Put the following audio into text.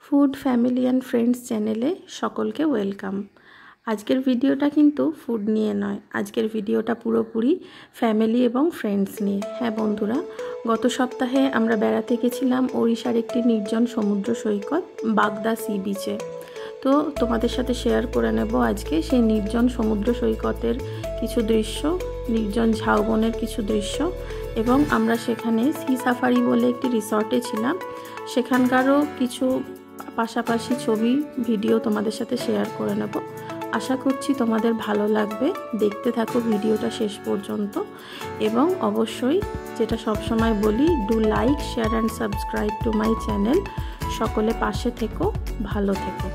Food family and friends চ্যানেলে সকলকে welcome. আজকের ভিডিওটা কিন্তু ফুড নিয়ে নয়, আজকের ভিডিওটা পুরোপুরি ফ্যামিলি এবং ফ্রেন্ডস নিয়ে। হ্যাঁ বন্ধুরা, গত সপ্তাহে আমরা বেড়াতে গেছিলাম ওড়িশার একটি নির্জন সমুদ্র সৈকত বাগদা সি বিচে। তো তোমাদের সাথে শেয়ার করে নেব আজকে সেই নির্জন সমুদ্র সৈকতের কিছু দৃশ্য, নির্জন ঝাউবনের কিছু দৃশ্য, এবং আমরা সেখানে সি সাফারি বলে একটি রিসর্টে ছিলাম, সেখানকারও কিছু পাশাপাশি ছবি ভিডিও তোমাদের সাথে শেয়ার করে নেব। আশা করছি তোমাদের ভালো লাগবে, দেখতে থাকো ভিডিওটা শেষ পর্যন্ত। এবং অবশ্যই যেটা সবসময় বলি, do like, share and subscribe to my channel. সকলে পাশে থেকো, ভালো থেকো।